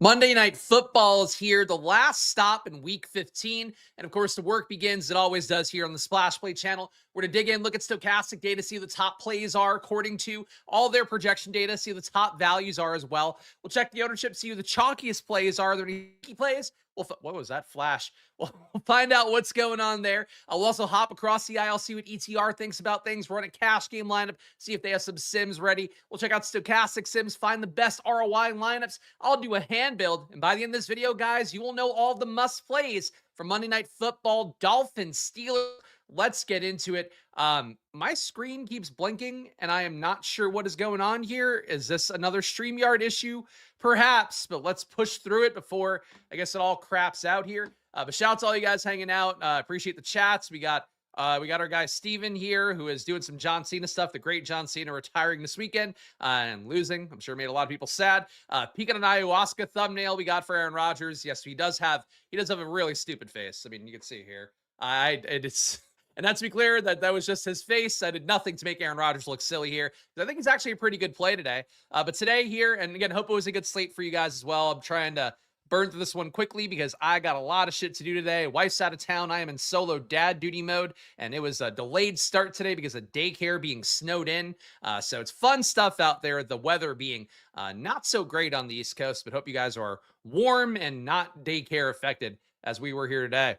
Monday Night Football is here, the last stop in Week 15. And of course, the work begins, it always does, here on the Splash Play channel. We're going to dig in, look at stochastic data, see who the top plays are according to all their projection data, see who the top values are as well. We'll check the ownership, see who the chalkiest plays are. Are there any key plays? What was that flash? We'll find out what's going on there. We'll also hop across the aisle, see what ETR thinks about things, run a cash game lineup, see if they have some sims ready. We'll check out stochastic sims, find the best ROI lineups. I'll do a hand build, and by the end of this video, guys, you will know all the must plays for Monday Night Football, Dolphins-Steelers. Let's get into it. My screen keeps blinking, and I am not sure what is going on here. Is this another StreamYard issue? Perhaps, but let's push through it before, I guess, it all craps out here. But shout out to all you guys hanging out. Appreciate the chats. We got our guy Steven here, who is doing some John Cena stuff. The great John Cena retiring this weekend and losing. I'm sure made a lot of people sad. Peeking an ayahuasca thumbnail we got for Aaron Rodgers. Yes, he does have a really stupid face. I mean, you can see here. And not to be clear, that was just his face. I did nothing to make Aaron Rodgers look silly here. I think he's actually a pretty good play today. But today here, and again, hope it was a good slate for you guys as well. I'm trying to burn through this one quickly because I got a lot of shit to do today. Wife's out of town. I am in solo dad duty mode, and it was a delayed start today because of daycare being snowed in. So it's fun stuff out there. The weather being not so great on the East Coast, but hope you guys are warm and not daycare affected as we were here today.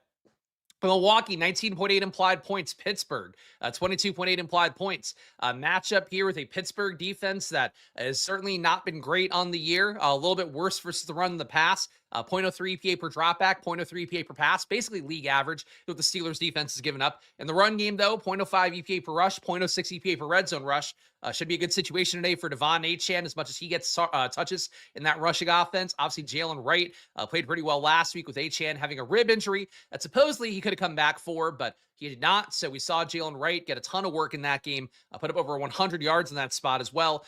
Milwaukee, 19.8 implied points. Pittsburgh, 22.8 implied points. Matchup here with a Pittsburgh defense that has certainly not been great on the year. A little bit worse versus the run in the pass. 0.03 EPA per dropback, 0.03 EPA per pass, basically league average what the Steelers defense has given up. In the run game, though, 0.05 EPA per rush, 0.06 EPA per red zone rush. Should be a good situation today for Devon Achane as much as he gets touches in that rushing offense. Obviously, Jalen Wright played pretty well last week with Achane having a rib injury that supposedly he could have come back for, but he did not. So we saw Jalen Wright get a ton of work in that game, put up over 100 yards in that spot as well.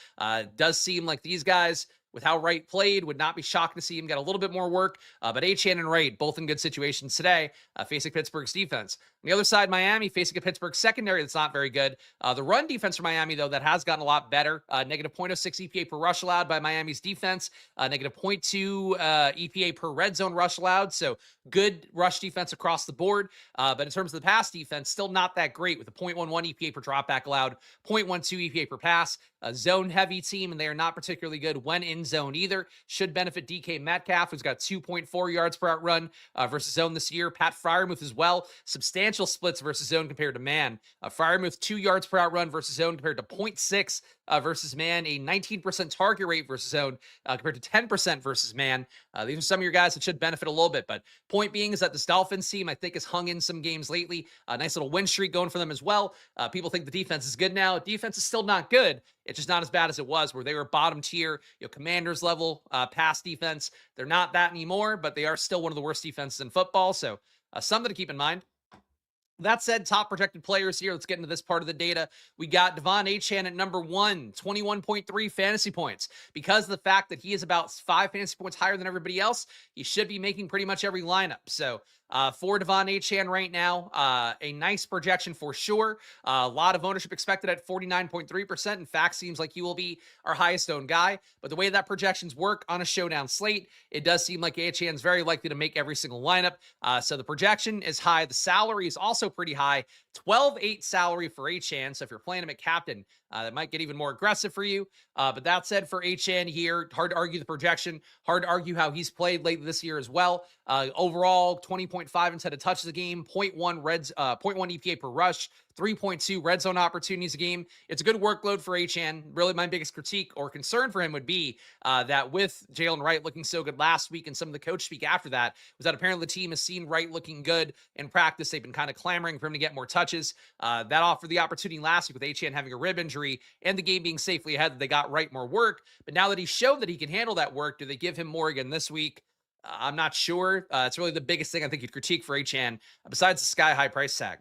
Does seem like these guys, with how Wright played, would not be shocked to see him get a little bit more work. But Achane and Wright, both in good situations today, facing Pittsburgh's defense. On the other side, Miami facing a Pittsburgh secondary that's not very good. The run defense for Miami, though, that has gotten a lot better. Negative 0.06 EPA per rush allowed by Miami's defense. Negative 0.2 EPA per red zone rush allowed. So good rush defense across the board. But in terms of the pass defense, still not that great with a 0.11 EPA per dropback allowed, 0.12 EPA per pass. A zone-heavy team, and they are not particularly good when in zone either. Should benefit DK Metcalf, who's got 2.4 yards per out run versus zone this year. Pat Freiermuth as well. Substantial splits versus zone compared to man. Freiermuth, 2 yards per out run versus zone compared to 0.6 versus man. A 19% target rate versus zone compared to 10% versus man. These are some of your guys that should benefit a little bit. But point being is that this Dolphins team, I think, has hung in some games lately. A nice little win streak going for them as well. People think the defense is good now. Defense is still not good. It's just not as bad as it was, where they were bottom tier, Commanders level pass defense. They're not that anymore, but they are still one of the worst defenses in football. So something to keep in mind. That said, top projected players here. Let's get into this part of the data. We got Devon Achane at number 1, 21.3 fantasy points. Because of the fact that he is about 5 fantasy points higher than everybody else, he should be making pretty much every lineup. So for Devon Achane right now, a nice projection for sure. A lot of ownership expected at 49.3%. In fact, seems like he will be our highest owned guy. But the way that projections work on a showdown slate, it does seem like Achane is very likely to make every single lineup. So the projection is high. The salary is also pretty high. 12.8 salary for Achane. So if you're playing him at captain, that might get even more aggressive for you. But that said, for Achane here, hard to argue the projection. Hard to argue how he's played late this year as well. Overall, 20.5 instead of touches a game, 0.1 EPA per rush, 3.2 red zone opportunities a game. It's a good workload for Achane. Really, my biggest critique or concern for him would be that with Jalen Wright looking so good last week and some of the coach speak after that, was that apparently the team has seen Wright looking good in practice. They've been kind of clamoring for him to get more touches. That offered the opportunity last week with Achane having a rib injury and the game being safely ahead, that they got Wright more work. But now that he showed that he can handle that work, do they give him more again this week? I'm not sure. It's really the biggest thing I think you'd critique for Achane, besides the sky-high price tag.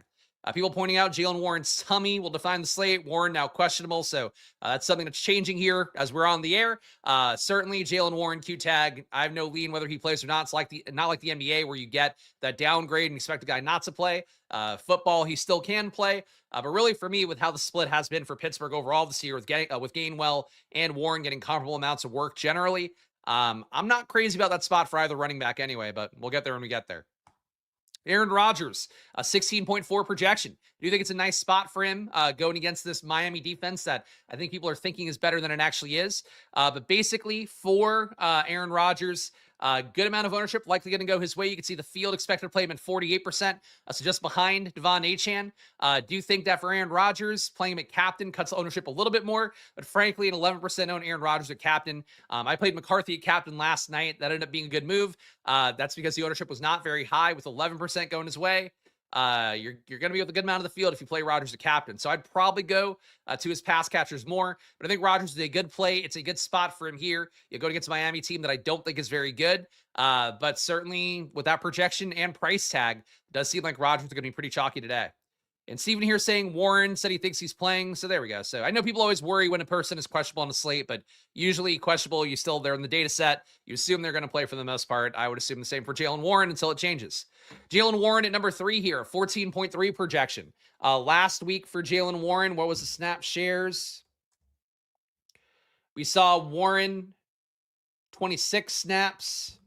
People pointing out Jalen Warren's tummy will define the slate. Warren now questionable, so that's something that's changing here as we're on the air. Certainly, Jalen Warren Q tag. I have no lean whether he plays or not. It's not like the NBA where you get that downgrade and expect a guy not to play. Football, he still can play. But really, for me, with how the split has been for Pittsburgh overall this year, with Gainwell and Warren getting comparable amounts of work generally, I'm not crazy about that spot for either running back anyway, but we'll get there when we get there. Aaron Rodgers, a 16.4 projection. Do you think it's a nice spot for him going against this Miami defense that I think people are thinking is better than it actually is? But basically, for Aaron Rodgers, good amount of ownership, likely going to go his way. You can see the field expected to play him at 48%, so just behind Devon Achane. Do think that for Aaron Rodgers, playing him at captain cuts ownership a little bit more, but frankly, an 11% own Aaron Rodgers at captain. I played McCarthy at captain last night. That ended up being a good move. That's because the ownership was not very high with 11% going his way. You're going to be with a good amount of the field if you play Rodgers as captain. So I'd probably go to his pass catchers more. But I think Rodgers is a good play. It's a good spot for him here. You go against a Miami team that I don't think is very good. But certainly with that projection and price tag, it does seem like Rodgers is going to be pretty chalky today. And Steven here saying Warren said he thinks he's playing. So there we go. So I know people always worry when a person is questionable on the slate, but usually questionable, you still, they're in the data set. You assume they're going to play for the most part. I would assume the same for Jaylen Warren until it changes. Jaylen Warren at number 3 here, 14.3 projection. Last week for Jaylen Warren, what was the snap shares? We saw Warren 26 snaps.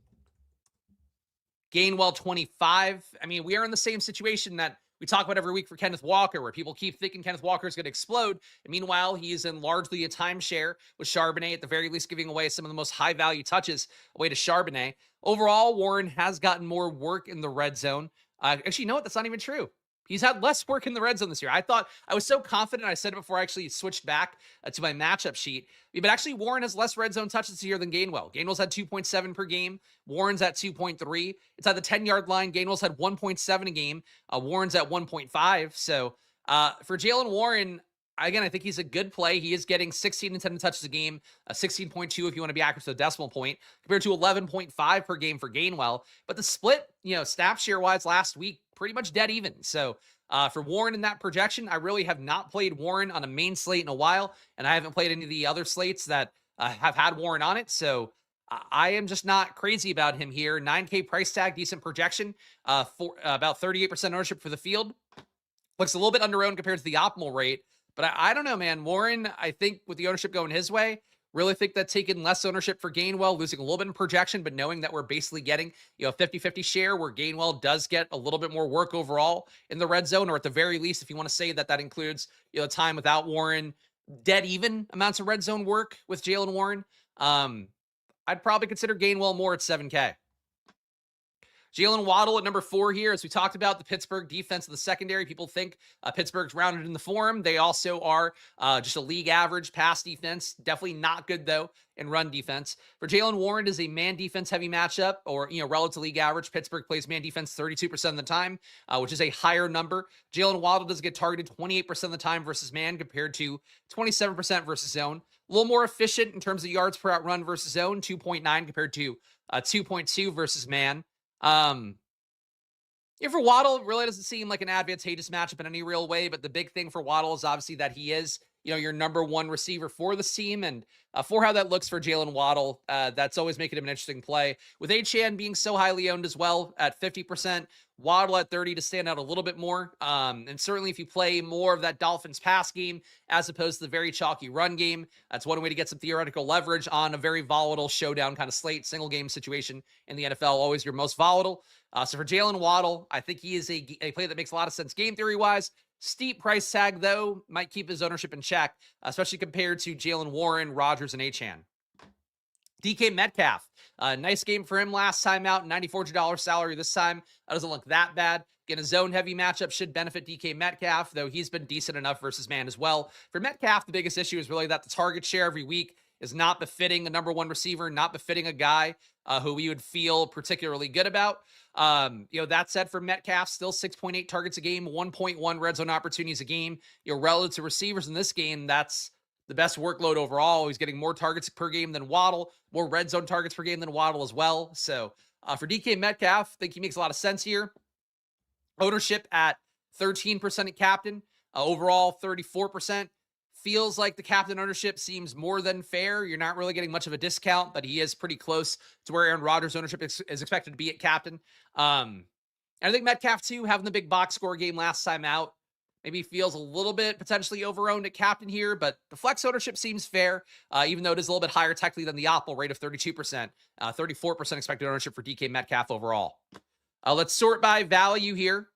Gainwell 25. I mean, we are in the same situation that we talk about every week for Kenneth Walker, where people keep thinking Kenneth Walker is going to explode. And meanwhile, he is in largely a timeshare with Charbonnet, at the very least giving away some of the most high-value touches away to Charbonnet. Overall, Warren has gotten more work in the red zone. Actually, you know what? That's not even true. He's had less work in the red zone this year. I was so confident. I said it before I actually switched back to my matchup sheet. But actually, Warren has less red zone touches this year than Gainwell. Gainwell's had 2.7 per game. Warren's at 2.3. It's at the 10-yard line. Gainwell's had 1.7 a game. Warren's at 1.5. So for Jaylen Warren, again, I think he's a good play. He is getting 16 and 10 touches a game, 16.2 if you want to be accurate to the decimal point, compared to 11.5 per game for Gainwell. But the split, snap share-wise last week, pretty much dead even. So for Warren in that projection, I really have not played Warren on a main slate in a while, and I haven't played any of the other slates that have had Warren on it. So I am just not crazy about him here. 9K price tag, decent projection, for about 38% ownership for the field. Looks a little bit under-owned compared to the optimal rate. But I don't know, man. Warren, I think with the ownership going his way, really think that taking less ownership for Gainwell, losing a little bit in projection, but knowing that we're basically getting, a 50-50 share where Gainwell does get a little bit more work overall in the red zone, or at the very least, if you want to say that includes, time without Warren, dead even amounts of red zone work with Jaylen Warren, I'd probably consider Gainwell more at 7K. Jalen Waddle at number 4 here. As we talked about, the Pittsburgh defense of the secondary, people think Pittsburgh's rounded in the form. They also are just a league average pass defense. Definitely not good, though, in run defense. For Jaylen Warren, it is a man defense heavy matchup, or, relative to league average. Pittsburgh plays man defense 32% of the time, which is a higher number. Jalen Waddle does get targeted 28% of the time versus man, compared to 27% versus zone. A little more efficient in terms of yards per out run versus zone, 2.9 compared to 2.2 versus man. For Waddle, it really doesn't seem like an advantageous matchup in any real way, but the big thing for Waddle is obviously that he is, your number 1 receiver for this team, and for how that looks for Jalen Waddle, that's always making him an interesting play. With Achane being so highly owned as well at 50%, Waddle at 30 to stand out a little bit more. And certainly if you play more of that Dolphins pass game as opposed to the very chalky run game, that's one way to get some theoretical leverage on a very volatile showdown kind of slate, single game situation in the NFL, always your most volatile. So for Jalen Waddle, I think he is a play that makes a lot of sense game theory wise. Steep price tag, though, might keep his ownership in check, especially compared to Jaylen Warren, Rodgers, and Achane. DK Metcalf, nice game for him last time out, $9,400 salary this time. That doesn't look that bad. Again, a zone-heavy matchup should benefit DK Metcalf, though he's been decent enough versus man as well. For Metcalf, the biggest issue is really that the target share every week is not befitting a number 1 receiver, not befitting a guy who we would feel particularly good about. That said, for Metcalf, still 6.8 targets a game, 1.1 red zone opportunities a game. Relative to receivers in this game, that's the best workload overall. He's getting more targets per game than Waddle, more red zone targets per game than Waddle as well. So for DK Metcalf, I think he makes a lot of sense here. Ownership at 13% at captain, overall 34%. Feels like the captain ownership seems more than fair. You're not really getting much of a discount, but he is pretty close to where Aaron Rodgers' ownership is expected to be at captain. And I think Metcalf, too, having the big box score game last time out maybe feels a little bit potentially overowned at captain here, but the flex ownership seems fair, even though it is a little bit higher technically than the optimal rate of 32%, 34% expected ownership for DK Metcalf overall. Let's sort by value here.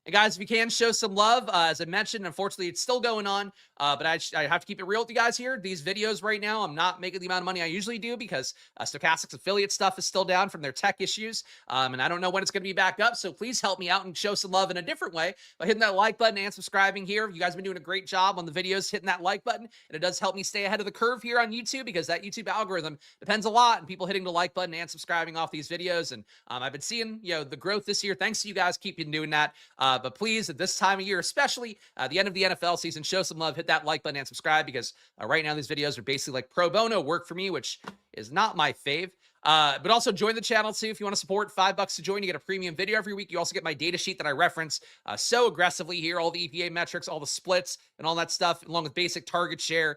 And guys, if you can, show some love. As I mentioned, unfortunately, it's still going on, but I have to keep it real with you guys here. These videos right now, I'm not making the amount of money I usually do because Stochastics affiliate stuff is still down from their tech issues, and I don't know when it's going to be back up, so please help me out and show some love in a different way by hitting that like button and subscribing here. You guys have been doing a great job on the videos, hitting that like button, and it does help me stay ahead of the curve here on YouTube because that YouTube algorithm depends a lot on people hitting the like button and subscribing off these videos, and I've been seeing, the growth this year. Thanks to you guys keeping doing that. But please, at this time of year, especially the end of the NFL season, show some love, hit that like button and subscribe because right now these videos are basically like pro bono work for me, which is not my fave. But also join the channel too if you want to support. $5 to join. You get a premium video every week. You also get my data sheet that I reference so aggressively here, all the EPA metrics, all the splits, and all that stuff, along with basic target share,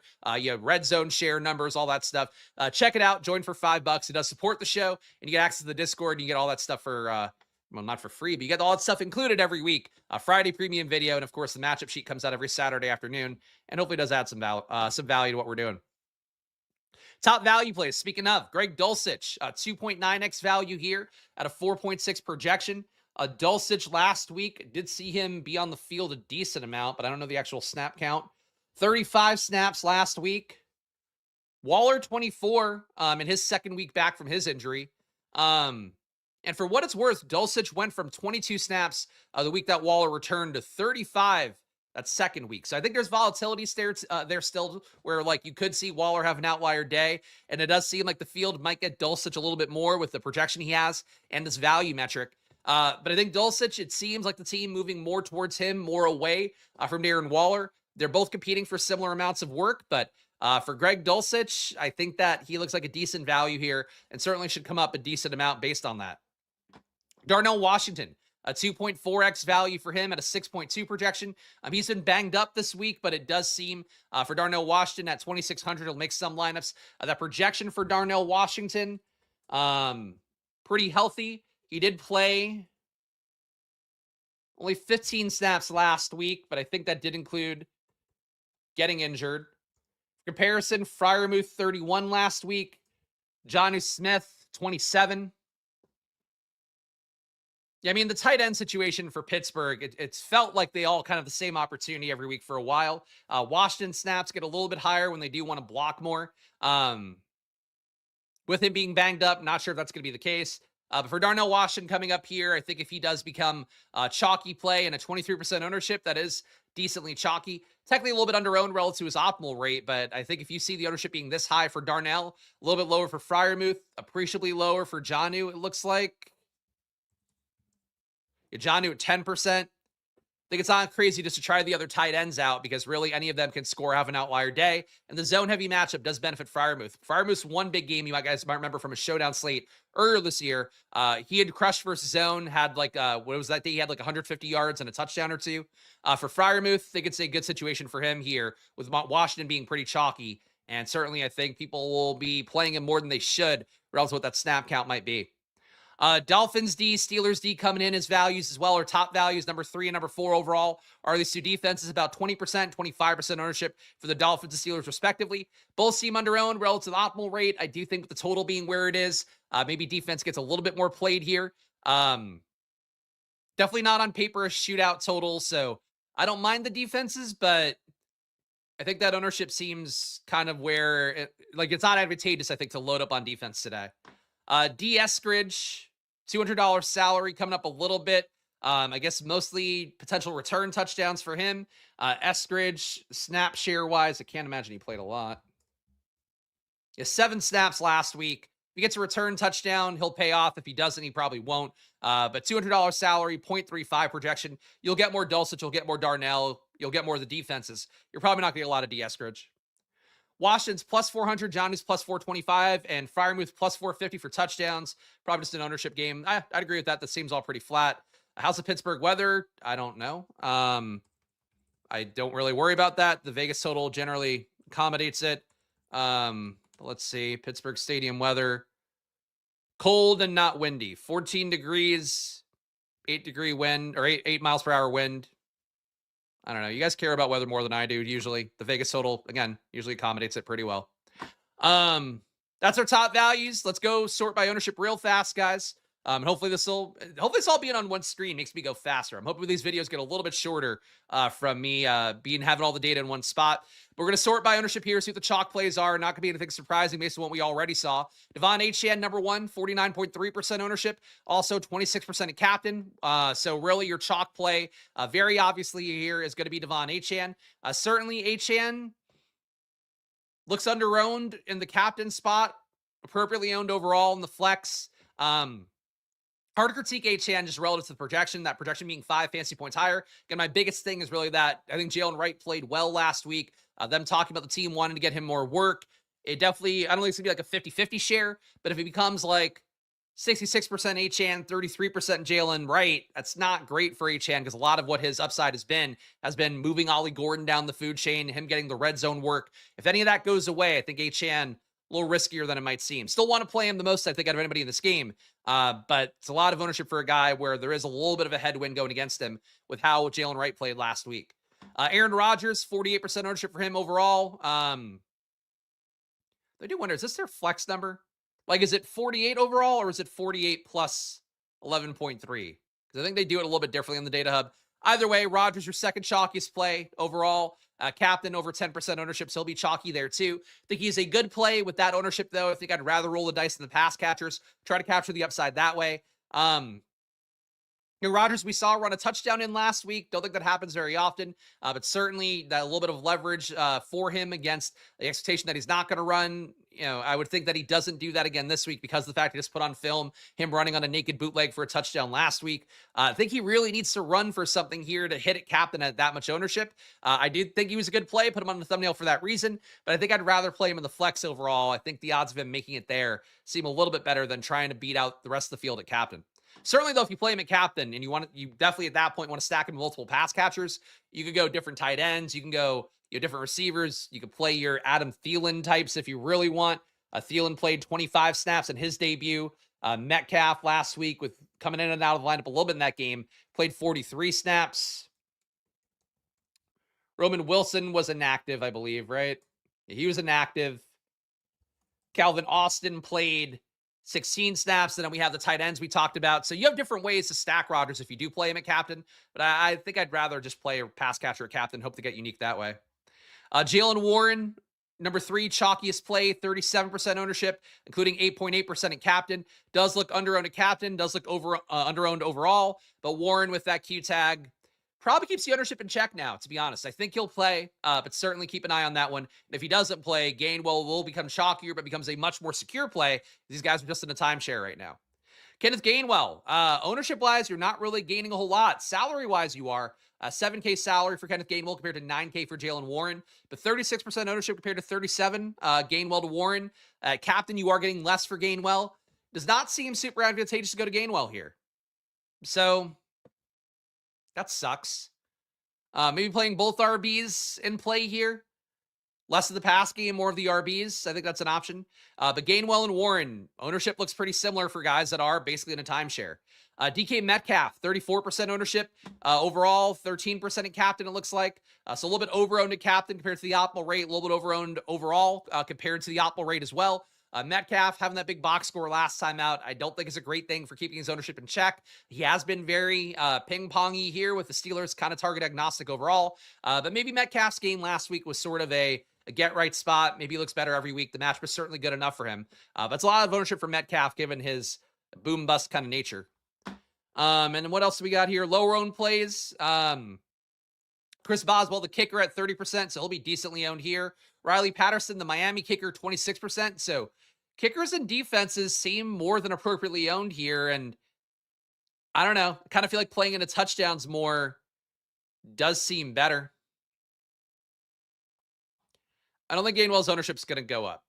red zone share numbers, all that stuff. Check it out. Join for $5. It does support the show, and you get access to the Discord, and you get all that stuff for well, not for free, but you get all that stuff included every week. Friday premium video, and of course the matchup sheet comes out every Saturday afternoon, and hopefully does add some value to what we're doing. Top value plays. Speaking of, Greg Dulcich, 2.9x value here at a 4.6 projection. Dulcich last week, did see him be on the field a decent amount, but I don't know the actual snap count. 35 snaps last week. Waller 24 in his second week back from his injury. And for what it's worth, Dulcich went from 22 snaps the week that Waller returned to 35 that second week. So I think there's volatility there still where like you could see Waller have an outlier day. And it does seem like the field might get Dulcich a little bit more with the projection he has and this value metric. But I think Dulcich, it seems like the team moving more towards him, more away from Darren Waller. They're both competing for similar amounts of work, but for Greg Dulcich, I think that he looks like a decent value here and certainly should come up a decent amount based on that. Darnell Washington, a 2.4x value for him at a 6.2 projection. He's been banged up this week, but it does seem for Darnell Washington at 2,600, he'll make some lineups. That projection for Darnell Washington, pretty healthy. He did play only 15 snaps last week, but I think that did include getting injured. Comparison, Freiermuth 31 last week. Jonnu Smith 27. Yeah, I mean, the tight end situation for Pittsburgh, it's felt like they all kind of the same opportunity every week for a while. Washington snaps get a little bit higher when they do want to block more. With him being banged up, not sure if that's going to be the case. But for Darnell Washington coming up here, I think if he does become chalky play and a 23% ownership, that is decently chalky. Technically a little bit under-owned relative to his optimal rate, but I think if you see the ownership being this high for Darnell, a little bit lower for Freiermuth, appreciably lower for Jonnu, it looks like. Jonnu at 10%. I think it's not crazy just to try the other tight ends out because really any of them can score, have an outlier day. And the zone-heavy matchup does benefit Freiermuth. Freiermuth's one big game you guys might remember from a showdown slate earlier this year. He had crushed versus zone, had like, what was that day? He had like 150 yards and a touchdown or two. For Freiermuth, I think it's a good situation for him here with Washington being pretty chalky. And certainly I think people will be playing him more than they should relative to what that snap count might be. Dolphins D, Steelers D coming in as values as well, or top values, number 3 and number 4 overall. Are these two defenses about 20%, 25% ownership for the Dolphins and Steelers respectively. Both seem under-owned relative to the optimal rate. I do think with the total being where it is, maybe defense gets a little bit more played here. Definitely not on paper a shootout total, so I don't mind the defenses, but I think that ownership seems kind of where, it's not advantageous, I think, to load up on defense today. D. Eskridge, $200 salary coming up a little bit. I guess mostly potential return touchdowns for him. Eskridge, snap share wise, I can't imagine he played a lot. Yeah, 7 snaps last week. If he gets a return touchdown, he'll pay off. If he doesn't, he probably won't. But $200 salary, 0.35 projection. You'll get more Dulcich, you'll get more Darnell, you'll get more of the defenses. You're probably not going to get a lot of D. Eskridge. Washington's plus 400, Jonnu's plus 425, and Freiermuth plus 450 for touchdowns. Probably just an ownership game. I'd agree with that. That seems all pretty flat. How's the Pittsburgh weather? I don't know. I don't really worry about that. The Vegas total generally accommodates it. Let's see. Pittsburgh Stadium weather. Cold and not windy. 14 degrees, 8 degree wind, or 8 miles per hour wind. I don't know. You guys care about weather more than I do. Usually the Vegas total, again, usually accommodates it pretty well. That's our top values. Let's go sort by ownership real fast, guys. Hopefully this all being on one screen makes me go faster. I'm hoping these videos get a little bit shorter from me having all the data in one spot. But we're going to sort by ownership here, see what the chalk plays are. Not going to be anything surprising based on what we already saw. Devon Achane, number one, 49.3% ownership. Also 26% at captain. So really your chalk play, very obviously here, is going to be Devon Achane. Certainly Achane looks under-owned in the captain spot, appropriately owned overall in the flex. Hard to critique Achane just relative to the projection, that projection being 5 fantasy points higher. Again, my biggest thing is really that I think Jalen Wright played well last week. Them talking about the team wanting to get him more work. It definitely, I don't think it's going to be like a 50-50 share, but if it becomes like 66% Achane, 33% Jalen Wright, that's not great for Achane because a lot of what his upside has been moving Ollie Gordon down the food chain, him getting the red zone work. If any of that goes away, I think Achane a little riskier than it might seem. Still want to play him the most, I think, out of anybody in this game. But it's a lot of ownership for a guy where there is a little bit of a headwind going against him with how Jalen Wright played last week. Aaron Rodgers, 48% ownership for him overall. I do wonder, is this their flex number? Like, is it 48 overall or is it 48 plus 11.3? Because I think they do it a little bit differently on the Data Hub. Either way, Rodgers, your second chalkiest play overall. Captain over 10% ownership, so he'll be chalky there too. I think he's a good play with that ownership, though. I think I'd rather roll the dice than the pass catchers. Try to capture the upside that way. Rodgers, we saw run a touchdown in last week. Don't think that happens very often, but certainly that a little bit of leverage for him against the expectation that he's not going to run. I would think that he doesn't do that again this week because of the fact he just put on film him running on a naked bootleg for a touchdown last week. I think he really needs to run for something here to hit it captain at that much ownership. I did think he was a good play, put him on the thumbnail for that reason, but I think I'd rather play him in the flex overall. I think the odds of him making it there seem a little bit better than trying to beat out the rest of the field at captain. Certainly, though, if you play him at captain and you definitely at that point want to stack him with multiple pass catchers, you could go different tight ends. You can go different receivers. You could play your Adam Thielen types if you really want. Thielen played 25 snaps in his debut. Metcalf last week with coming in and out of the lineup a little bit in that game, played 43 snaps. Roman Wilson was inactive, I believe, right? He was inactive. Calvin Austin played 16 snaps, and then we have the tight ends we talked about. So you have different ways to stack Rodgers if you do play him at captain, but I think I'd rather just play a pass catcher at captain, hope to get unique that way. Jalen Warren, number 3, chalkiest play, 37% ownership, including 8.8% at captain. Does look under-owned at captain, does look under-owned overall, but Warren with that Q tag probably keeps the ownership in check now, to be honest. I think he'll play, but certainly keep an eye on that one. And if he doesn't play, Gainwell will become chalkier, but becomes a much more secure play. These guys are just in a timeshare right now. Kenneth Gainwell, ownership-wise, you're not really gaining a whole lot. Salary-wise, you are. 7K salary for Kenneth Gainwell compared to 9K for Jalen Warren, but 36% ownership compared to 37, Gainwell to Warren. Captain, you are getting less for Gainwell. Does not seem super advantageous to go to Gainwell here. So that sucks. Maybe playing both RBs in play here. Less of the pass game, more of the RBs. I think that's an option. But Gainwell and Warren, ownership looks pretty similar for guys that are basically in a timeshare. DK Metcalf, 34% ownership. Overall, 13% in captain, it looks like. So a little bit over-owned at captain compared to the optimal rate. A little bit over-owned overall compared to the optimal rate as well. Metcalf having that big box score last time out, I don't think is a great thing for keeping his ownership in check. He has been very ping-pongy here with the Steelers, kind of target agnostic overall. But maybe Metcalf's game last week was sort of a get-right spot. Maybe he looks better every week. The match was certainly good enough for him. But it's a lot of ownership for Metcalf given his boom-bust kind of nature. And then what else do we got here? Lower-owned plays. Chris Boswell, the kicker, at 30%, so he'll be decently owned here. Riley Patterson, the Miami kicker, 26%. So kickers and defenses seem more than appropriately owned here. And I don't know. I kind of feel like playing into touchdowns more does seem better. I don't think Gainwell's ownership is going to go up.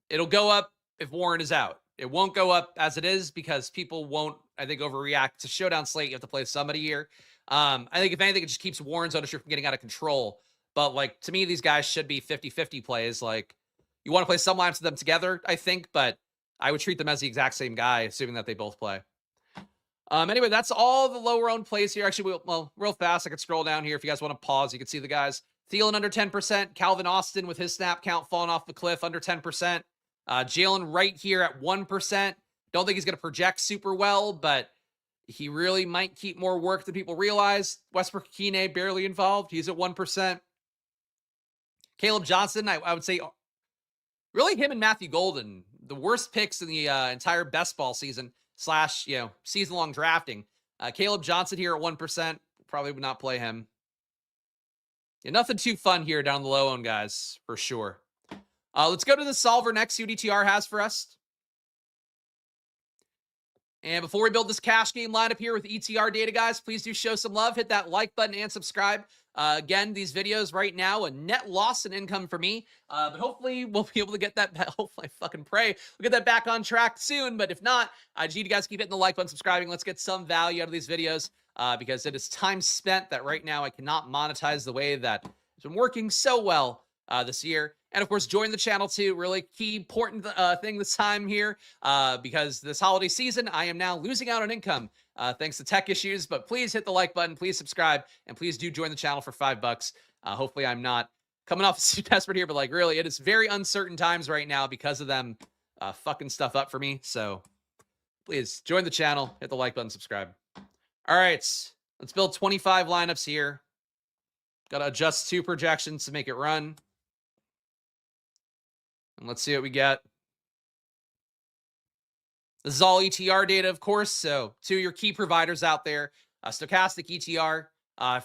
It'll go up if Warren is out. It won't go up as it is because people won't, I think, overreact. It's a showdown slate. You have to play somebody here. I think if anything, it just keeps Warren's ownership from getting out of control. But, like, to me, these guys should be 50-50 plays. Like, you want to play some lines with them together, I think, but I would treat them as the exact same guy, assuming that they both play. Anyway, that's all the lower owned plays here. Actually, well, real fast, I could scroll down here. If you guys want to pause, you can see the guys. Thielen under 10%. Calvin Austin with his snap count falling off the cliff under 10%. Jalen Wright here at 1%. Don't think he's going to project super well, but he really might keep more work than people realize. Westbrook-Akine barely involved. He's at 1%. Caleb Johnson, I would say, really him and Matthew Golden, the worst picks in the entire best ball season / season-long drafting. Caleb Johnson here at 1%. Probably would not play him. Yeah, nothing too fun here down the low owned guys, for sure. Let's go to the solver next, see what ETR has for us. And before we build this cash game lineup here with ETR data, guys, please do show some love. Hit that like button and subscribe. Again, these videos right now, a net loss in income for me. But hopefully we'll be able to get that, hopefully I fucking pray, we'll get that back on track soon. But if not, I just need you guys to keep hitting the like button, subscribing. Let's get some value out of these videos because it is time spent that right now I cannot monetize the way that it's been working so well this year. And of course, join the channel too. Really key, important thing this time here because this holiday season, I am now losing out on income thanks to tech issues. But please hit the like button, please subscribe, and please do join the channel for $5. Hopefully, I'm not coming off too desperate here, but like really, it is very uncertain times right now because of them fucking stuff up for me. So please join the channel, hit the like button, subscribe. All right, let's build 25 lineups here. Got to adjust 2 projections to make it run. And let's see what we get. This is all ETR data, of course. So 2 of your key providers out there. Stochastic ETR.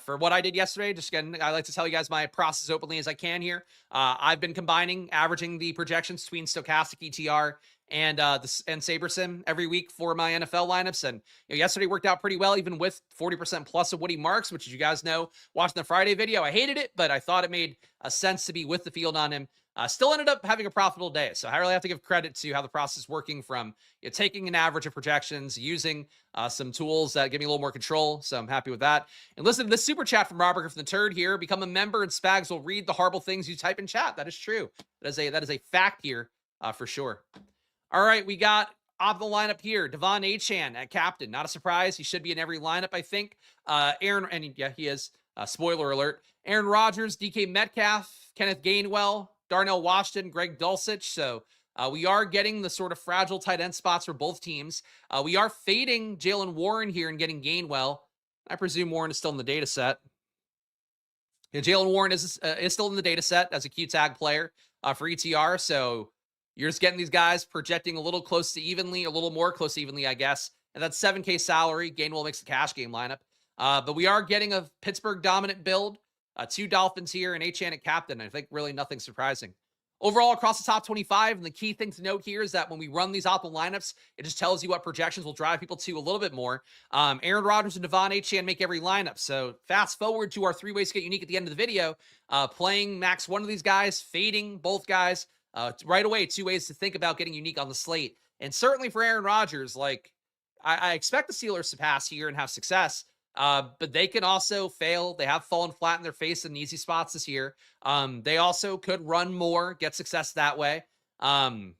For what I did yesterday, just again, I like to tell you guys my process openly as I can here. I've been averaging the projections between Stochastic ETR and SaberSim every week for my NFL lineups. And yesterday worked out pretty well, even with 40% plus of Woody Marks, which, as you guys know, watching the Friday video, I hated it, but I thought it made sense to be with the field on him. Still ended up having a profitable day. So I really have to give credit to how the process is working from taking an average of projections, using some tools that give me a little more control. So I'm happy with that. And listen to this super chat from Robert Griffin III here. Become a member and Spags will read the horrible things you type in chat. That is true. That is a fact here for sure. All right, we got off the lineup here. Devon Achane at captain. Not a surprise. He should be in every lineup, I think. Aaron, and yeah, he is. Spoiler alert. Aaron Rodgers, DK Metcalf, Kenneth Gainwell, Darnell Washington, Greg Dulcich. So we are getting the sort of fragile tight end spots for both teams. We are fading Jalen Warren here and getting Gainwell. I presume Warren is still in the data set. Yeah, Jalen Warren is still in the data set as a Q tag player for ETR. So you're just getting these guys projecting a little close to evenly, a little more close to evenly, I guess. And that's $7K salary. Gainwell makes the cash game lineup. But we are getting a Pittsburgh dominant build. 2 Dolphins here and Achane at captain. I think really nothing surprising. Overall, across the top 25, and the key thing to note here is that when we run these optimal lineups, it just tells you what projections will drive people to a little bit more. Aaron Rodgers and Devon Achane make every lineup. So fast forward to our 3 ways to get unique at the end of the video. Playing max one of these guys, fading both guys. Right away, 2 ways to think about getting unique on the slate. And certainly for Aaron Rodgers, like I expect the Steelers to pass here and have success. But they can also fail. They have fallen flat in their face in easy spots this year. They also could run more, get success that way. Like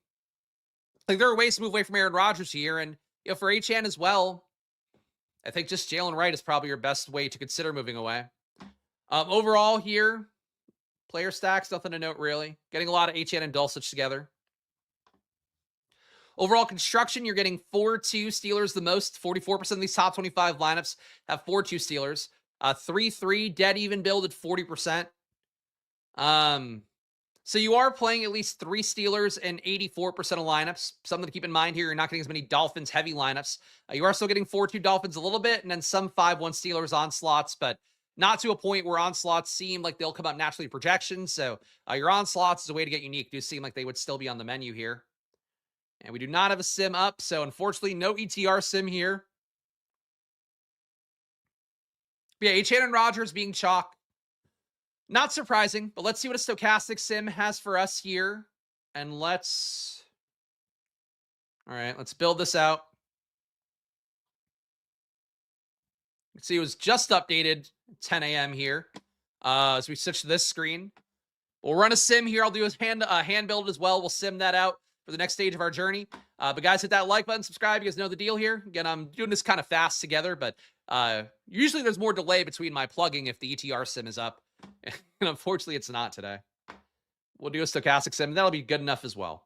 there are ways to move away from Aaron Rodgers here. And for Achane as well, I think just Jalen Wright is probably your best way to consider moving away. Overall here, player stacks, nothing to note really. Getting a lot of Achane and Dulcich together. Overall construction, you're getting 4-2 Steelers the most. 44% of these top 25 lineups have 4-2 Steelers. 3-3 dead even build at 40%. So you are playing at least 3 Steelers and 84% of lineups. Something to keep in mind here, you're not getting as many Dolphins heavy lineups. You are still getting 4-2 Dolphins a little bit, and then some 5-1 Steelers onslaughts, but not to a point where onslaughts seem like they'll come out naturally projections. So your onslaughts is a way to get unique. Do seem like they would still be on the menu here. And we do not have a sim up, so unfortunately, no ETR sim here. But yeah, Achane and Rodgers being chalk. Not surprising, but let's see what a stochastic sim has for us here. And all right, let's build this out. Let's see, it was just updated 10 a.m. here. As we switch to this screen. We'll run a sim here. I'll do a hand build as well. We'll sim that out. for the next stage of our journey. But guys, hit that like button, subscribe. You guys know the deal here. Again, I'm doing this kind of fast together, but usually there's more delay between my plugging if the ETR sim is up. And unfortunately, it's not today. We'll do a stochastic sim, and that'll be good enough as well.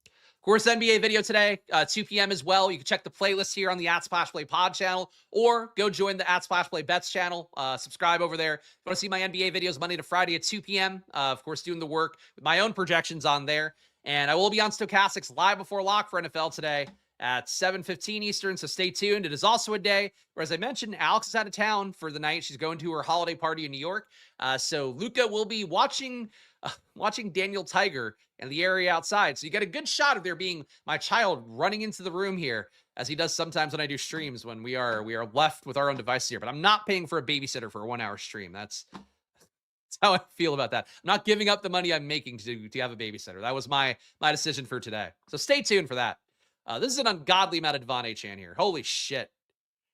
Of course, NBA video today, 2 p.m. as well. You can check the playlist here on the @SplashPlay Pod channel, or go join the @SplashPlay Bets channel. Subscribe over there. If you want to see my NBA videos Monday to Friday at 2 p.m., of course, doing the work with my own projections on there. And I will be on Stochastics live before lock for NFL today at 7:15 Eastern, so stay tuned. It is also a day where, as I mentioned, Alex is out of town for the night. She's going to her holiday party in New York. So Luca will be watching Daniel Tiger in the area outside. So you get a good shot of there being my child running into the room here, as he does sometimes when I do streams when we are left with our own devices here. But I'm not paying for a babysitter for a 1-hour stream. That's how I feel about that. I'm not giving up the money I'm making to have a babysitter. That was my decision for today. So stay tuned for that. This is an ungodly amount of Devon Achane here. Holy shit.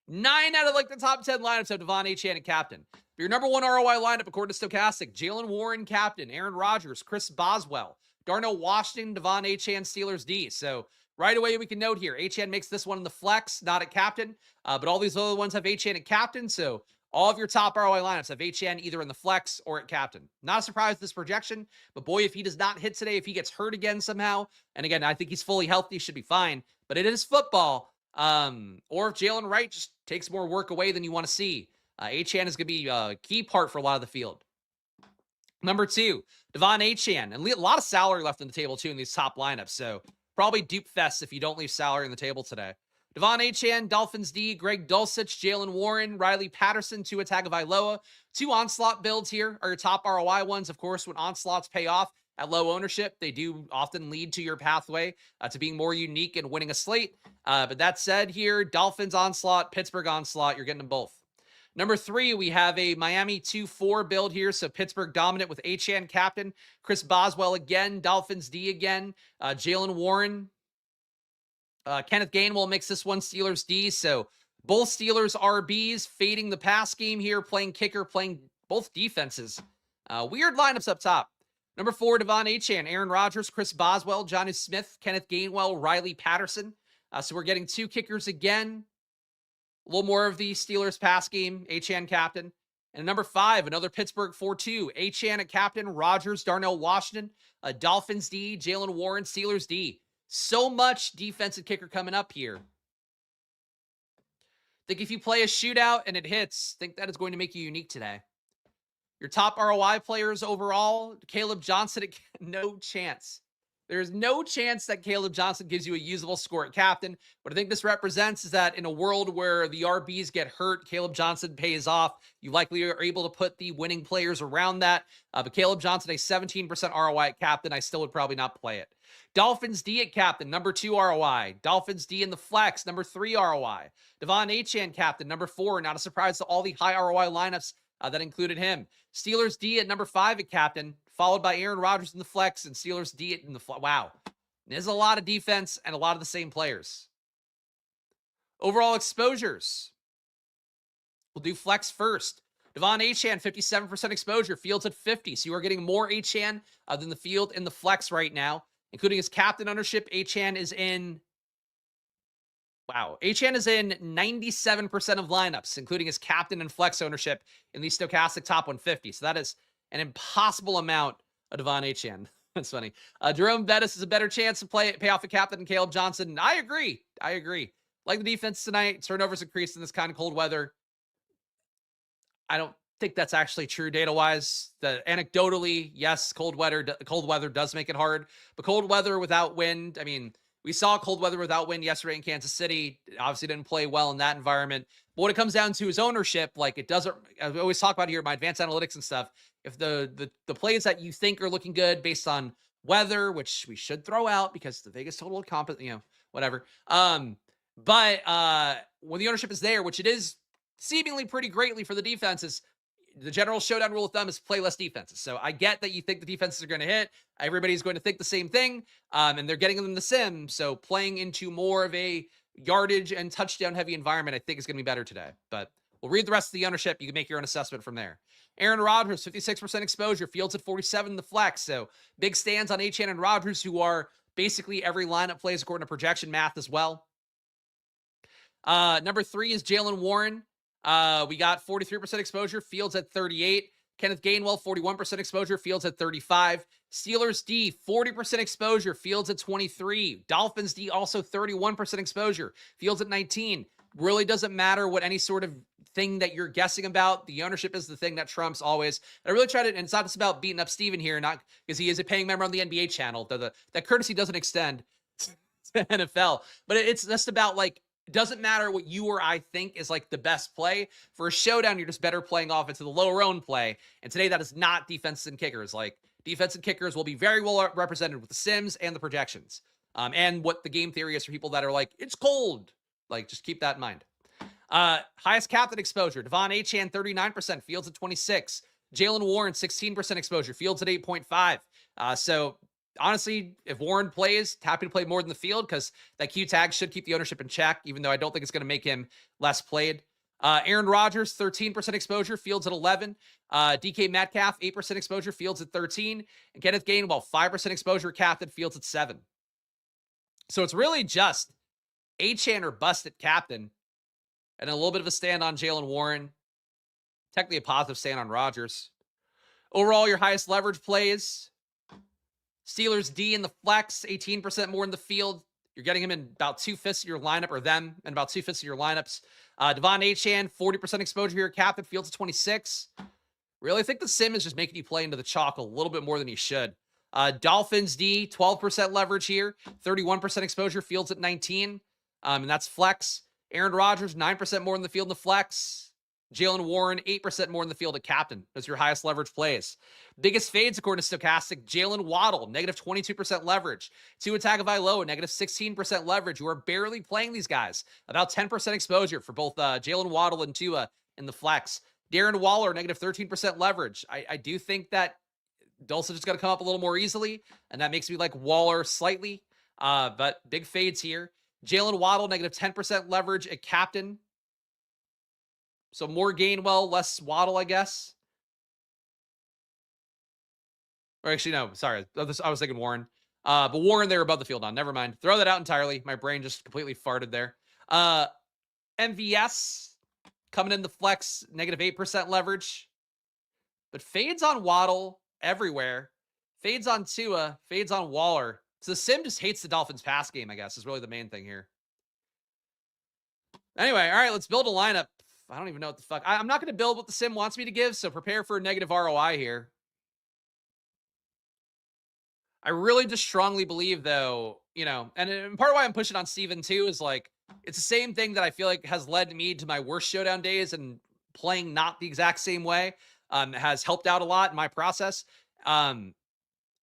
9 out of the top 10 lineups have Devon Achane at captain. Your number one ROI lineup, according to Stochastic: Jalen Warren, captain; Aaron Rodgers, Chris Boswell, Darnell Washington, Devon Achane, Steelers D. So right away, we can note here, Achane makes this one in the flex, not at captain. But all these other ones have Achane at captain. So all of your top ROI lineups have Achane either in the flex or at captain. Not a surprise, this projection, but boy, if he does not hit today, if he gets hurt again somehow, and again, I think he's fully healthy, should be fine, but it is football. Or if Jalen Wright just takes more work away than you want to see, Achane is going to be a key part for a lot of the field. Number 2, Devon Achane, and a lot of salary left on the table too in these top lineups, so probably dupe fest if you don't leave salary on the table today. Devon Achane, Dolphins D, Greg Dulcich, Jalen Warren, Riley Patterson, Tua Tagovailoa. 2 onslaught builds here are your top ROI ones. Of course, when onslaughts pay off at low ownership, they do often lead to your pathway to being more unique and winning a slate. But that said here, Dolphins onslaught, Pittsburgh onslaught, you're getting them both. Number 3, we have a Miami 2-4 build here. So Pittsburgh dominant with Achane captain, Chris Boswell again, Dolphins D again, Jalen Warren, Kenneth Gainwell makes this one Steelers D. So both Steelers RBs fading the pass game here, playing kicker, playing both defenses. Weird lineups up top. Number 4, Devon Achane, Aaron Rodgers, Chris Boswell, Jonnu Smith, Kenneth Gainwell, Riley Patterson. So we're getting 2 kickers again. A little more of the Steelers pass game, Achane captain. And number 5, another Pittsburgh 4-2, Achane at captain, Rodgers, Darnell Washington, Dolphins D, Jalen Warren, Steelers D. So much defensive kicker coming up here. Think if you play a shootout and it hits, think that is going to make you unique today. Your top ROI players overall, Caleb Johnson, no chance. There's no chance that Caleb Johnson gives you a usable score at captain. What I think this represents is that in a world where the RBs get hurt, Caleb Johnson pays off. You likely are able to put the winning players around that. But Caleb Johnson, a 17% ROI at captain, I still would probably not play it. Dolphins D at captain, number 2 ROI. Dolphins D in the flex, number 3 ROI. Devon Achane captain, number 4. Not a surprise to all the high ROI lineups that included him. Steelers D at number 5 at captain, followed by Aaron Rodgers in the flex and Steelers D in the flex. Wow. There's a lot of defense and a lot of the same players. Overall exposures. We'll do flex first. Devon Achane, 57% exposure. Field's at 50. So you are getting more Achane than the field in the flex right now, including his captain ownership. Achane is in 97% of lineups, including his captain and flex ownership in the Stochastic top 150. So that is an impossible amount of Devon Achane. That's funny. Jerome Bettis is a better chance to pay off a captain than Caleb Johnson. I agree. Like the defense tonight, turnovers increased in this kind of cold weather. I don't think that's actually true data-wise. Anecdotally, yes, cold weather does make it hard. But cold weather without wind, I mean, we saw cold weather without wind yesterday in Kansas City. It obviously didn't play well in that environment. But when it comes down to his ownership, like it doesn't, I always talk about here, my advanced analytics and stuff, if the plays that you think are looking good based on weather, which we should throw out because the Vegas total comp, whatever. But when the ownership is there, which it is seemingly pretty greatly for the defenses, the general showdown rule of thumb is play less defenses. So I get that you think the defenses are going to hit. Everybody's going to think the same thing, and they're getting them in the sim. So playing into more of a yardage and touchdown heavy environment, I think is going to be better today. But We'll read the rest of the ownership. You can make your own assessment from there. Aaron Rodgers, 56% exposure, fields at 47 in the flex. So big stands on Achane and Rodgers, who are basically every lineup plays according to projection math as well. Number 3 is Jaylen Warren. We got 43% exposure, fields at 38. Kenneth Gainwell, 41% exposure, fields at 35. Steelers D, 40% exposure, fields at 23. Dolphins D, also 31% exposure, fields at 19. Really doesn't matter what any sort of thing that you're guessing about. The ownership is the thing that trumps always. And I really try to, and it's not just about beating up Steven here, not because he is a paying member on the NBA channel. That courtesy doesn't extend to NFL, but it's just about like, it doesn't matter what you or I think is like the best play. For a showdown, you're just better playing off into the lower own play. And today that is not defenses and kickers. Like defense and kickers will be very well represented with the sims and the projections. And what the game theory is for people that are like, it's cold. Like just keep that in mind. Highest captain exposure, Devon Achane, 39%, fields at 26. Jaylen Warren, 16% exposure, fields at 8.5. So honestly, if Warren plays, happy to play more than the field because that Q tag should keep the ownership in check, even though I don't think it's going to make him less played. Aaron Rodgers, 13% exposure, fields at 11. DK Metcalf, 8% exposure, fields at 13. And Kenneth Gainwell, 5% exposure, captain, fields at 7. So it's really just Achane or bust at captain, and a little bit of a stand on Jaylen Warren. Technically a positive stand on Rodgers. Overall, your highest leverage plays. Steelers D in the flex, 18% more in the field. You're getting him in about 2/5 of your lineup, or them in about 2/5 of your lineups. Devon Achane, 40% exposure here. Captain, fields at 26. Really think the sim is just making you play into the chalk a little bit more than you should. Dolphins D, 12% leverage here. 31% exposure, fields at 19. And that's flex. Aaron Rodgers, 9% more in the field in the flex. Jaylen Warren, 8% more in the field at captain. Those are your highest leverage plays. Biggest fades, according to Stochastic, Jalen Waddle, negative 22% leverage. Tua Tagovailoa, negative 16% leverage. You are barely playing these guys. About 10% exposure for both Jalen Waddle and Tua in the flex. Darren Waller, negative 13% leverage. I do think that Dulcich is going to come up a little more easily, and that makes me like Waller slightly, but big fades here. Jalen Waddle, negative 10% leverage at captain. So more Gainwell, less Waddle, I guess. Or actually, no, sorry. I was thinking Warren. But Warren, they were above the field on. Never mind. Throw that out entirely. My brain just completely farted there. MVS coming in the flex, negative 8% leverage. But fades on Waddle everywhere. Fades on Tua. Fades on Waller. So the sim just hates the Dolphins pass game, I guess, is really the main thing here. Anyway, all right, let's build a lineup. I don't even know what the fuck. I'm not going to build what the sim wants me to give, so prepare for a negative ROI here. I really just strongly believe, though, you know, and part of why I'm pushing on Steven, too, is like, it's the same thing that I feel like has led me to my worst showdown days, and playing not the exact same way has helped out a lot in my process.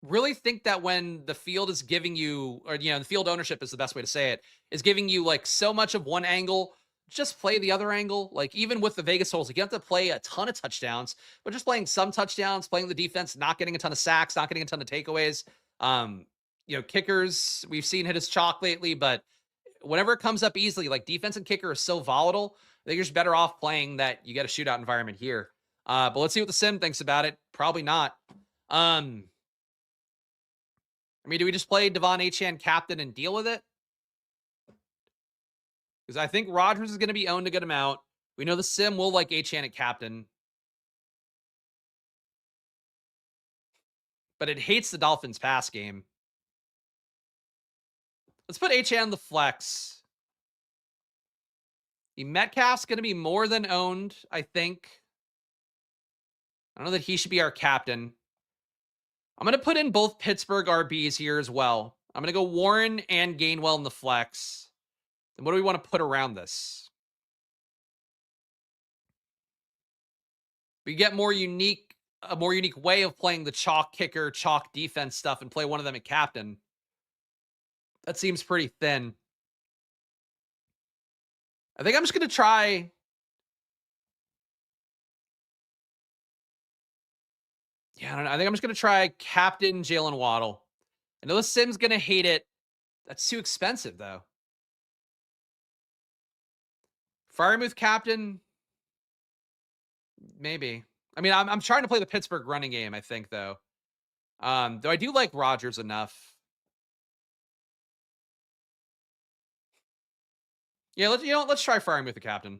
Really think that when the field is giving you, or, you know, the field ownership is the best way to say it, is giving you like so much of one angle, just play the other angle. Like even with the Vegas totals, like, you have to play a ton of touchdowns, but just playing some touchdowns, playing the defense, not getting a ton of sacks, not getting a ton of takeaways. You know, kickers, we've seen hit his chalk lately, but whenever it comes up easily, like defense and kicker is so volatile, I think you're just better off playing that you get a shootout environment here. But let's see what the sim thinks about it. Probably not. I mean, do we just play Devon Achane captain and deal with it? Because I think Rodgers is going to be owned a good amount. We know the sim will like Achane at captain. But it hates the Dolphins pass game. Let's put Achane on the flex. The Metcalf's going to be more than owned, I think. I don't know that he should be our captain. I'm going to put in both Pittsburgh RBs here as well. I'm going to go Warren and Gainwell in the flex. And what do we want to put around this? We get a more unique way of playing the chalk kicker, chalk defense stuff, and play one of them at captain. That seems pretty thin. I think I'm just going to try. Yeah, I don't know. I think I'm just going to try captain Jalen Waddle. I know the sim's going to hate it. That's too expensive, though. Firemouth captain. Maybe. I mean, I'm trying to play the Pittsburgh running game, I think, though. Though I do like Rodgers enough. Yeah, let's try firing with the captain.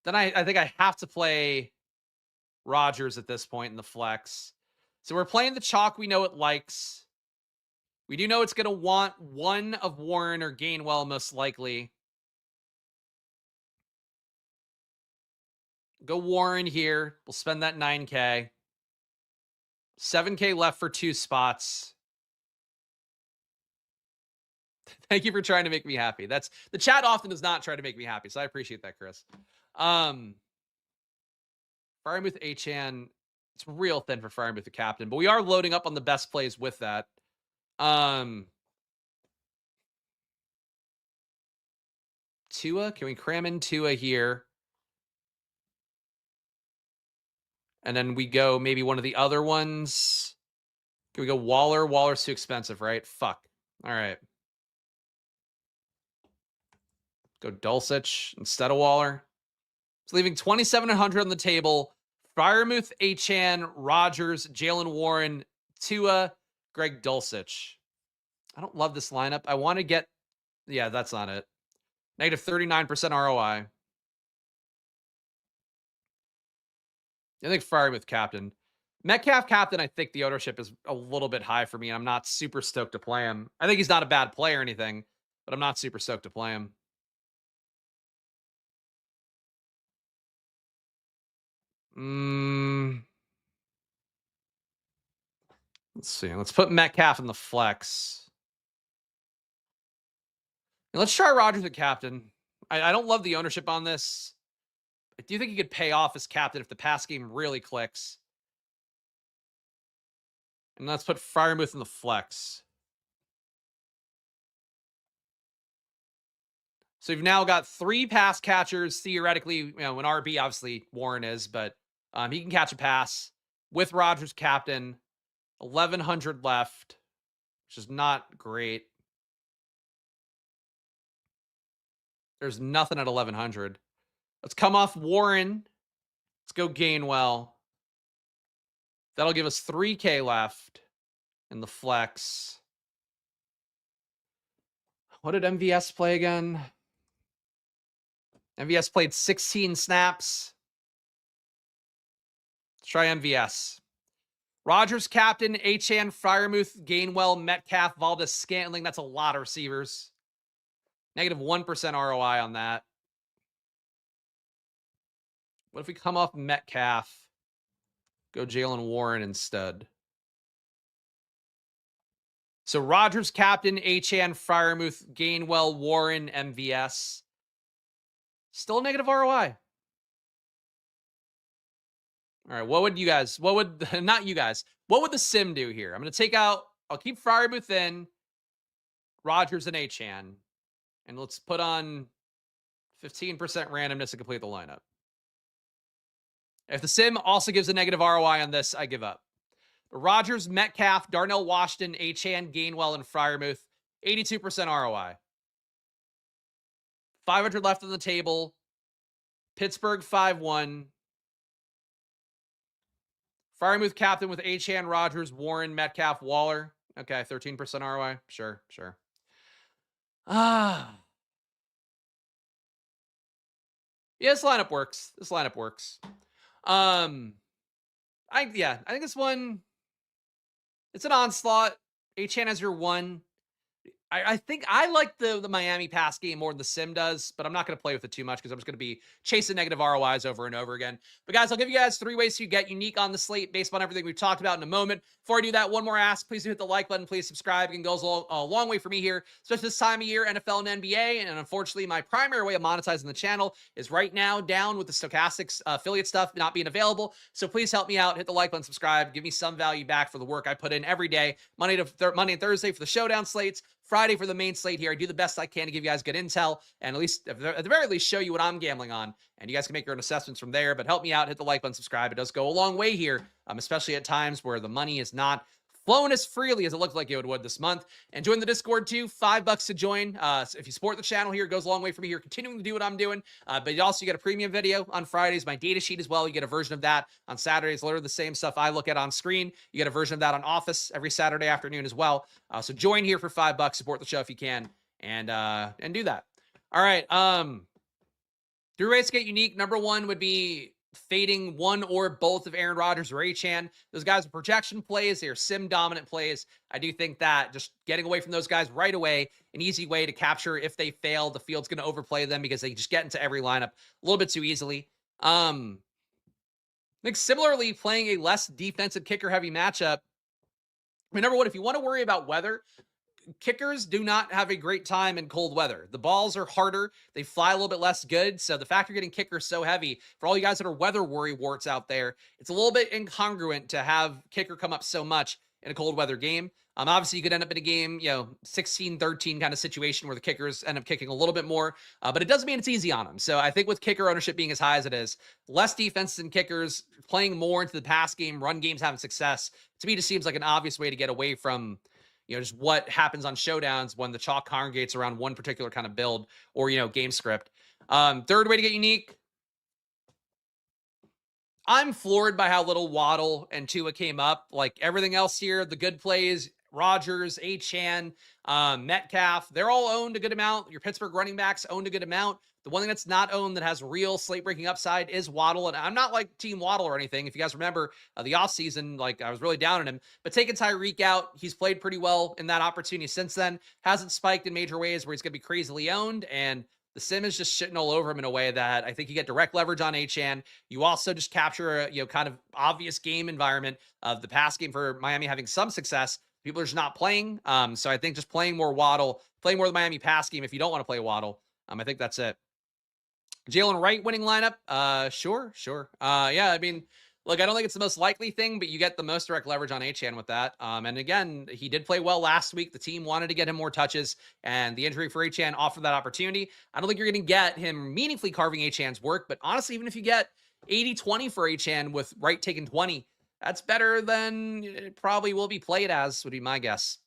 Then I think I have to play Rodgers at this point in the flex. So we're playing the chalk we know it likes. We do know it's going to want one of Warren or Gainwell most likely. Go Warren here. We'll spend that 9K. 7K left for 2 spots. Thank you for trying to make me happy. That's the chat often does not try to make me happy, so I appreciate that, Chris. Firemuth Achan, it's real thin for Firemuth the captain, but we are loading up on the best plays with that. Tua, can we cram in Tua here? And then we go maybe one of the other ones. Can we go Waller? Waller's too expensive, right? Fuck. All right. Go Dulcich instead of Waller. It's leaving 2,700 on the table. Firemuth, Achan, Rodgers, Jalen Warren, Tua, Greg Dulcich. I don't love this lineup. I want to get... Yeah, that's not it. Negative 39% ROI. I think Firemuth captain. Metcalf captain, I think the ownership is a little bit high for me, and I'm not super stoked to play him. I think he's not a bad player or anything, but I'm not super stoked to play him. Let's see. Let's put Metcalf in the flex. And let's try Rodgers at captain. I don't love the ownership on this. I do think he could pay off as captain if the pass game really clicks. And let's put Firemuth in the flex. So you've now got 3 pass catchers. Theoretically, you know, an RB, obviously Warren is, but he can catch a pass with Rodgers captain. 1,100 left, which is not great. There's nothing at 1,100. Let's come off Warren. Let's go Gainwell. That'll give us 3K left in the flex. What did MVS play again? MVS played 16 snaps. Let's try MVS. Rodgers captain, Achan, Firemuth, Gainwell, Metcalf, Valdez, Scantling. That's a lot of receivers. Negative 1% ROI on that. What if we come off Metcalf? Go Jalen Warren instead. So Rodgers captain, Achan, Firemuth, Gainwell, Warren, MVS. Still negative ROI. All right, what would not you guys, what would the sim do here? I'm going to take out, I'll keep Firemuth in, Rodgers and Achan, and let's put on 15% randomness to complete the lineup. If the sim also gives a negative ROI on this, I give up. But Rodgers, Metcalf, Darnell Washington, Achan, Gainwell, and Firemuth, 82% ROI. 500 left on the table. Pittsburgh 5-1. Firemuth captain with Achan, Rodgers, Warren, Metcalf, Waller. Okay, 13% ROI. Sure. Yeah, this lineup works. I think this one, it's an onslaught. Achan has your 1. I think I like the Miami pass game more than the sim does, but I'm not going to play with it too much because I'm just going to be chasing negative ROIs over and over again. But guys, I'll give you guys 3 ways to get unique on the slate based on everything we've talked about in a moment. Before I do that, one more ask. Please do hit the like button. Please subscribe. It goes a long way for me here, especially this time of year, NFL and NBA. And unfortunately, my primary way of monetizing the channel is right now down with the Stochastics affiliate stuff not being available. So please help me out. Hit the like button, subscribe. Give me some value back for the work I put in every day, Monday and Thursday for the showdown slates, Friday for the main slate here. I do the best I can to give you guys good intel and at the very least show you what I'm gambling on. And you guys can make your own assessments from there. But help me out. Hit the like button, subscribe. It does go a long way here, especially at times where the money is not flowing as freely as it looked like it would this month. And join the Discord too. $5 to join. So if you support the channel here, it goes a long way for me here, continuing to do what I'm doing. But you also get a premium video on Fridays, my data sheet as well. You get a version of that on Saturdays, literally the same stuff I look at on screen. You get a version of that on Office every Saturday afternoon as well. So join here for $5, support the show if you can, and do that. All right. Three ways to get unique. Number one would be fading one or both of Aaron Rodgers or Achane. Those guys are projection plays. They are sim dominant plays. I do think that just getting away from those guys right away, an easy way to capture if they fail. The field's going to overplay them because they just get into every lineup a little bit too easily. I think similarly, playing a less defensive kicker heavy matchup. I mean, number one, if you want to worry about weather, kickers do not have a great time in cold weather. The balls are harder. They fly a little bit less good. So the fact you're getting kickers so heavy, for all you guys that are weather worry warts out there, it's a little bit incongruent to have kicker come up so much in a cold weather game. Obviously, you could end up in a game, 16-13 kind of situation where the kickers end up kicking a little bit more, but it doesn't mean it's easy on them. So I think with kicker ownership being as high as it is, less defense than kickers, playing more into the pass game, run games having success, to me just seems like an obvious way to get away from just what happens on showdowns when the chalk congregates around one particular kind of build or, game script. Third way to get unique. I'm floored by how little Waddle and Tua came up. Like everything else here, the good plays, Rodgers, Achane, Metcalf, they're all owned a good amount. Your Pittsburgh running backs owned a good amount. The one thing that's not owned that has real slate breaking upside is Waddle. And I'm not like team Waddle or anything. If you guys remember the offseason, I was really down on him, but taking Tyreek out, he's played pretty well in that opportunity since then. Hasn't spiked in major ways where he's going to be crazily owned. And the sim is just shitting all over him in a way that I think you get direct leverage on Achane. You also just capture a, kind of obvious game environment of the pass game for Miami having some success. People are just not playing. So I think just playing more Waddle, playing more of the Miami pass game if you don't want to play Waddle. I think that's it. Jalen Wright winning lineup? Sure. Yeah, I mean, look, I don't think it's the most likely thing, but you get the most direct leverage on Achane with that. And again, he did play well last week. The team wanted to get him more touches, and the injury for Achane offered that opportunity. I don't think you're going to get him meaningfully carving Achane's work, but honestly, even if you get 80-20 for Achane with Wright taking 20, that's better than it probably will be played as, would be my guess.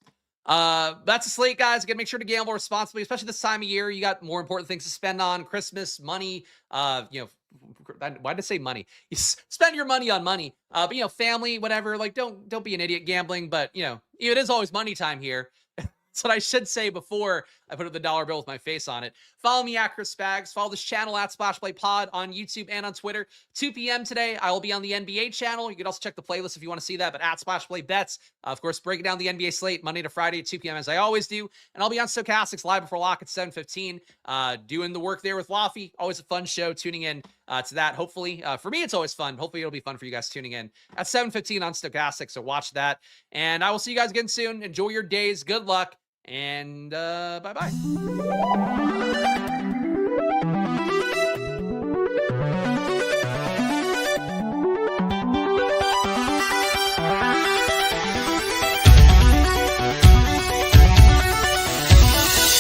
That's a slate, guys. Again, make sure to gamble responsibly, especially this time of year. You got more important things to spend on: Christmas, money. Why did I say money? You spend your money on money. But family, whatever. Don't be an idiot gambling. But it is always money time here. That's what I should say before I put up the dollar bill with my face on it. Follow me at Chris Spags. Follow this channel at Splash Play Pod on YouTube and on Twitter. 2 p.m. today, I will be on the NBA channel. You can also check the playlist if you want to see that, but at Splash Play Bets. Of course, breaking down the NBA slate Monday to Friday at 2 p.m. as I always do. And I'll be on Stochastics live before lock at 7:15, doing the work there with Laffy. Always a fun show, tuning in to that. Hopefully, for me, it's always fun. Hopefully, it'll be fun for you guys tuning in at 7:15 on Stochastics, so watch that. And I will see you guys again soon. Enjoy your days. Good luck. And bye-bye.